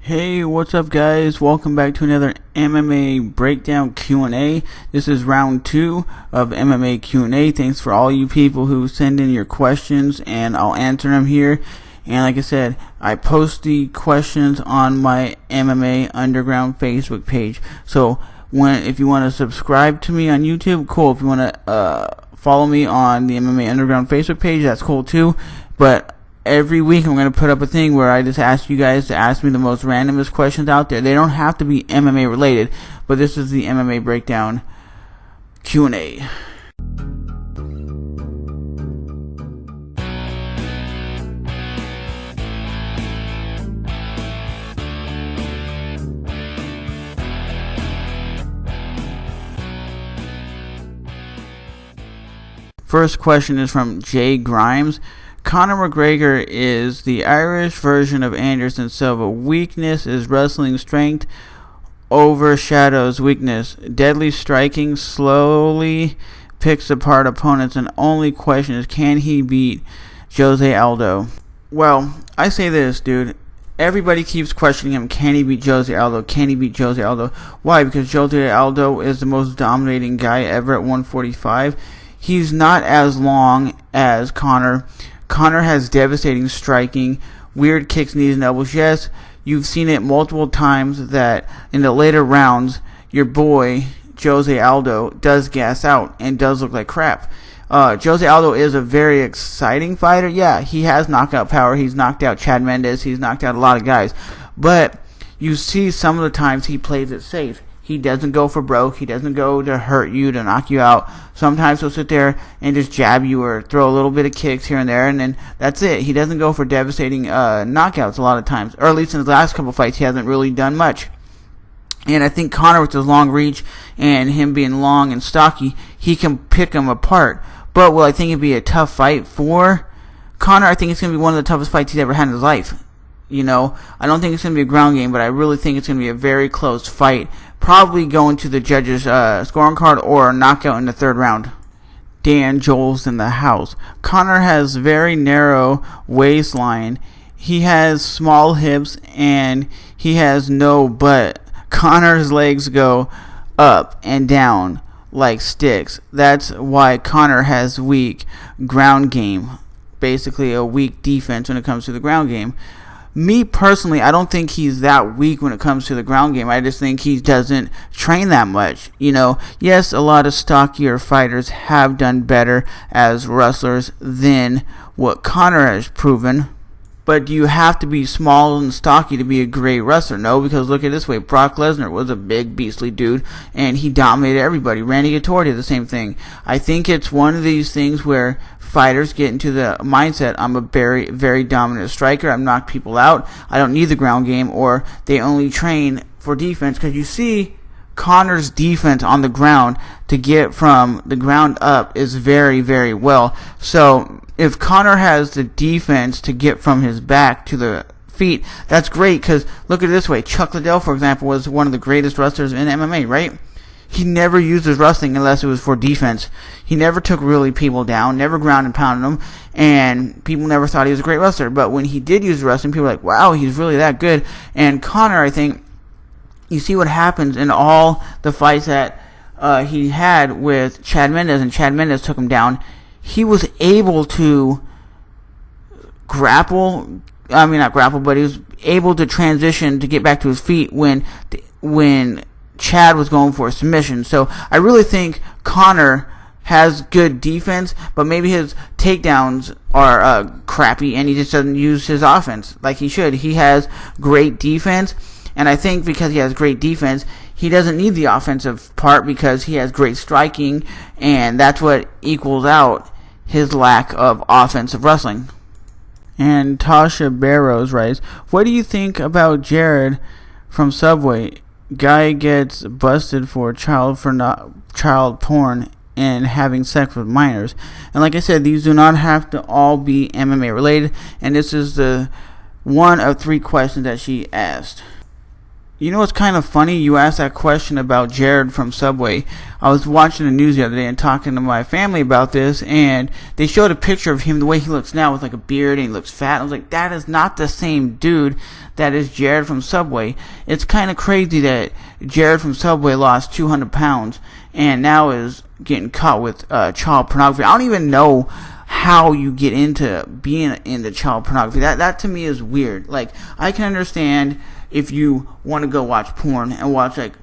Hey, what's up guys? Welcome back to another MMA breakdown Q&A. This is round 2 of MMA Q&A. Thanks for all you people who send in your questions and I'll answer them here. And like I said, I post the questions on my MMA Underground Facebook page. So if you want to subscribe to me on YouTube, cool. If you want to follow me on the MMA Underground Facebook page, that's cool too. But every week I'm going to put up a thing where I just ask you guys to ask me the most randomest questions out there. They don't have to be MMA related, but this is the MMA breakdown Q&A. First question is from Jay Grimes. Conor McGregor is the Irish version of Anderson Silva. Weakness is wrestling strength overshadows weakness. Deadly striking, slowly picks apart opponents, and only question is, can he beat Jose Aldo? Well, I say this, dude. Everybody keeps questioning him. Can he beat Jose Aldo? Can he beat Jose Aldo? Why? Because Jose Aldo is the most dominating guy ever at 145. He's not as long as Conor. Conor has devastating striking, weird kicks, knees, and elbows. Yes, you've seen it multiple times that in the later rounds, your boy, Jose Aldo, does gas out and does look like crap. Jose Aldo is a very exciting fighter. Yeah, he has knockout power. He's knocked out Chad Mendes. He's knocked out a lot of guys. But you see some of the times he plays it safe. He doesn't go for broke. He doesn't go to hurt you, to knock you out. Sometimes he'll sit there and just jab you or throw a little bit of kicks here and there, and then that's it. He doesn't go for devastating knockouts a lot of times. Or at least in his last couple fights, he hasn't really done much. And I think Conor, with his long reach and him being long and stocky, he can pick him apart. But will I think it'd be a tough fight for Conor? I think it's going to be one of the toughest fights he's ever had in his life. You know, I don't think it's going to be a ground game, but I really think it's going to be a very close fight. Probably going to the judges' scoring card or a knockout in the third round. Dan Joel's in the house. Conor has very narrow waistline. He has small hips and he has no butt. Conor's legs go up and down like sticks. That's why Conor has weak ground game. Basically a weak defense when it comes to the ground game. Me personally, I don't think he's that weak when it comes to the ground game. I just think he doesn't train that much. You know, yes, a lot of stockier fighters have done better as wrestlers than what Conor has proven. But do you have to be small and stocky to be a great wrestler? No, because look at it this way. Brock Lesnar was a big, beastly dude, and he dominated everybody. Randy Couture did the same thing. I think it's one of these things where fighters get into the mindset, I'm a very, very dominant striker. I'm knock people out. I don't need the ground game, or they only train for defense. Because you see Conor's defense on the ground to get from the ground up is very, very well. So if Conor has the defense to get from his back to the feet, that's great. Because look at it this way. Chuck Liddell, for example, was one of the greatest wrestlers in MMA, right? He never used his wrestling unless it was for defense. He never took really people down, never ground and pounded them, and people never thought he was a great wrestler. But when he did use wrestling, people were like, wow, he's really that good. And Conor, I think, you see what happens in all the fights that he had with Chad Mendes, and Chad Mendes took him down. He was able to grapple. I mean, not grapple, but he was able to transition to get back to his feet when Chad was going for a submission. So I really think Conor has good defense, but maybe his takedowns are crappy, and he just doesn't use his offense like he should. He has great defense, and I think because he has great defense, he doesn't need the offensive part because he has great striking, and that's what equals out his lack of offensive wrestling. And Tasha Barrows writes, what do you think about Jared from Subway? Guy gets busted for child porn and having sex with minors. And like I said, these do not have to all be MMA related, and this is the one of 3 questions that she asked. You know what's kind of funny? You asked that question about Jared from Subway. I was watching the news the other day and talking to my family about this, and they showed a picture of him the way he looks now with like a beard and he looks fat. I was like, that is not the same dude that is Jared from Subway. It's kind of crazy that Jared from Subway lost 200 pounds and now is getting caught with child pornography. I don't even know how you get into being into child pornography. That to me is weird. Like, I can understand if you want to go watch porn and watch like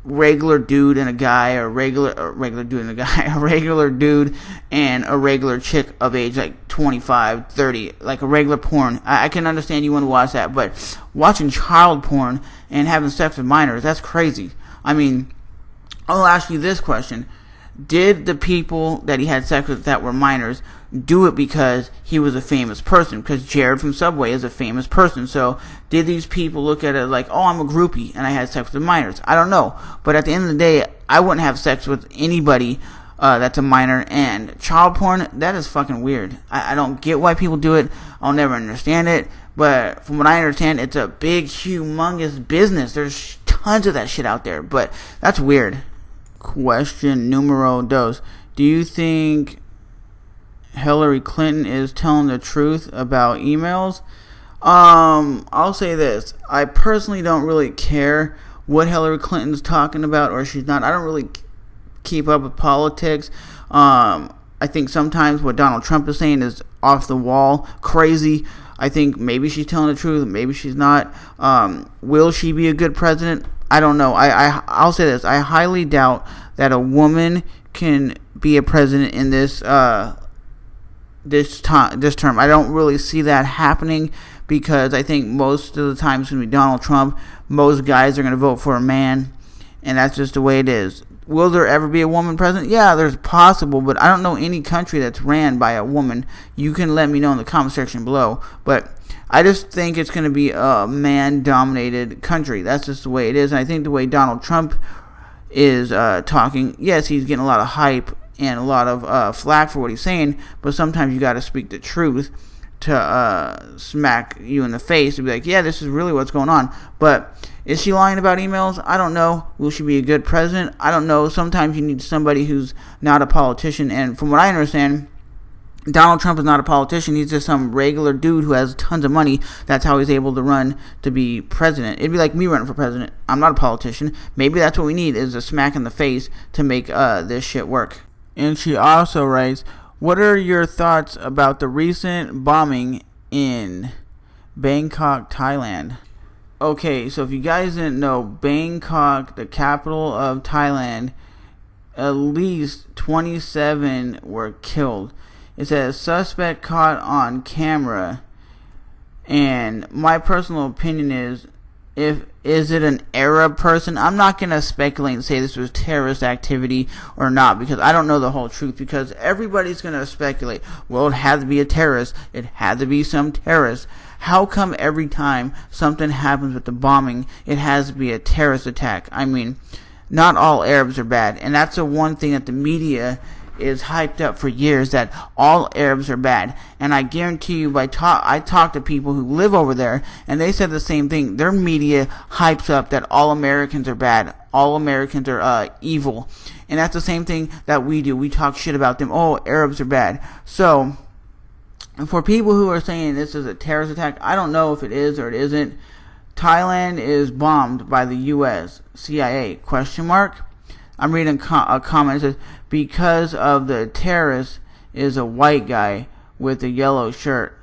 regular dude and a guy, or regular dude and a guy, a regular dude and a regular chick of age like 25, 30, like a regular porn. I can understand you want to watch that, but watching child porn and having sex with minors, that's crazy. I mean, I'll ask you this question. Did the people that he had sex with that were minors do it because he was a famous person? Because Jared from Subway is a famous person. So did these people look at it like, oh, I'm a groupie and I had sex with minors? I don't know. But at the end of the day, I wouldn't have sex with anybody that's a minor. And child porn, that is fucking weird. I don't get why people do it. I'll never understand it. But from what I understand, it's a big, humongous business. There's tons of that shit out there. But that's weird. Question numero dos. Do you think Hillary Clinton is telling the truth about emails? I'll say this. I personally don't really care what Hillary Clinton's talking about or she's not. I don't really keep up with politics. I think sometimes what Donald Trump is saying is off the wall, crazy. I think maybe she's telling the truth, maybe she's not. Will she be a good president? I don't know. I'll say this. I highly doubt that a woman can be a president in this term. I don't really see that happening because I think most of the time it's going to be Donald Trump. Most guys are going to vote for a man, and that's just the way it is. Will there ever be a woman president? Yeah, there's possible, but I don't know any country that's ran by a woman. You can let me know in the comment section below, but I just think it's going to be a man-dominated country. That's just the way it is. And I think the way Donald Trump is talking, yes, he's getting a lot of hype and a lot of flack for what he's saying, but sometimes you got to speak the truth to smack you in the face and be like, yeah, this is really what's going on. But is she lying about emails? I don't know. Will she be a good president? I don't know. Sometimes you need somebody who's not a politician, and from what I understand, Donald Trump is not a politician. He's just some regular dude who has tons of money. That's how he's able to run to be president. It'd be like me running for president. I'm not a politician. Maybe that's what we need, is a smack in the face to make this shit work. And she also writes, what are your thoughts about the recent bombing in Bangkok, Thailand? Okay, so if you guys didn't know, Bangkok, the capital of Thailand, at least 27 were killed. It says suspect caught on camera, and my personal opinion is it an Arab person? I'm not going to speculate and say this was terrorist activity or not, because I don't know the whole truth, because everybody's going to speculate. Well, it had to be a terrorist. It had to be some terrorist. How come every time something happens with the bombing, it has to be a terrorist attack? I mean, not all Arabs are bad, and that's the one thing that the media is hyped up for years, that all Arabs are bad. And I guarantee you, I talked to people who live over there, and they said the same thing. Their media hypes up that all Americans are bad, all Americans are evil, and that's the same thing that we do. We talk shit about them. Oh, Arabs are bad. So for people who are saying this is a terrorist attack, I don't know if it is or it isn't. Thailand is bombed by the U.S. CIA? Question mark. I'm reading a comment. It says, because of the terrorist is a white guy with a yellow shirt.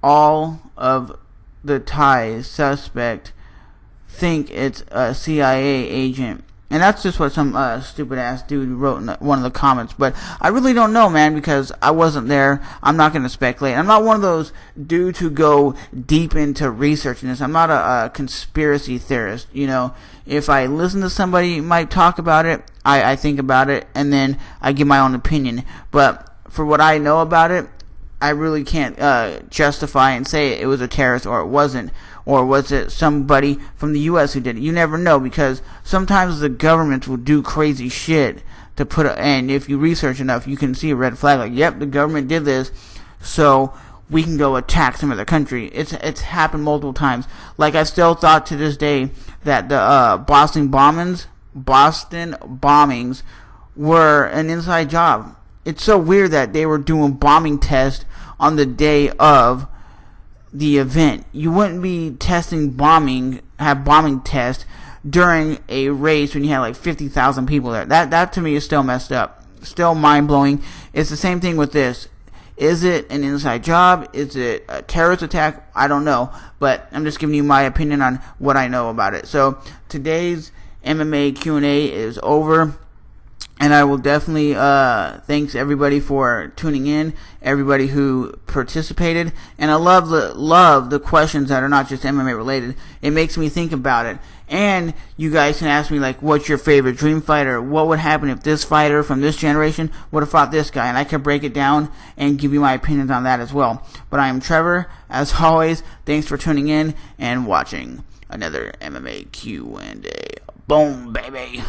All of the Thai suspect think it's a CIA agent. And that's just what some stupid ass dude wrote in one of the comments. But I really don't know, man, because I wasn't there. I'm not going to speculate. I'm not one of those dudes who go deep into researching this. I'm not a conspiracy theorist. You know, if I listen to somebody might talk about it, I think about it, and then I give my own opinion. But for what I know about it, I really can't justify and say it was a terrorist or it wasn't. Or was it somebody from the U.S. who did it? You never know, because sometimes the government will do crazy shit to put and if you research enough, you can see a red flag like, yep, the government did this, so we can go attack some other country. It's happened multiple times. Like, I still thought to this day that the Boston bombings were an inside job. It's so weird that they were doing bombing tests on the day of the event. You wouldn't be have bombing tests during a race when you had like 50,000 people there. That to me is still messed up. Still mind-blowing. It's the same thing with this. Is it an inside job? Is it a terrorist attack? I don't know. But I'm just giving you my opinion on what I know about it. So today's MMA Q&A is over. And I will definitely thanks everybody for tuning in, everybody who participated. And I love the questions that are not just MMA related. It makes me think about it. And you guys can ask me, like, what's your favorite dream fighter? What would happen if this fighter from this generation would have fought this guy? And I can break it down and give you my opinions on that as well. But I am Trevor. As always, thanks for tuning in and watching another MMA Q&A. Boom, baby.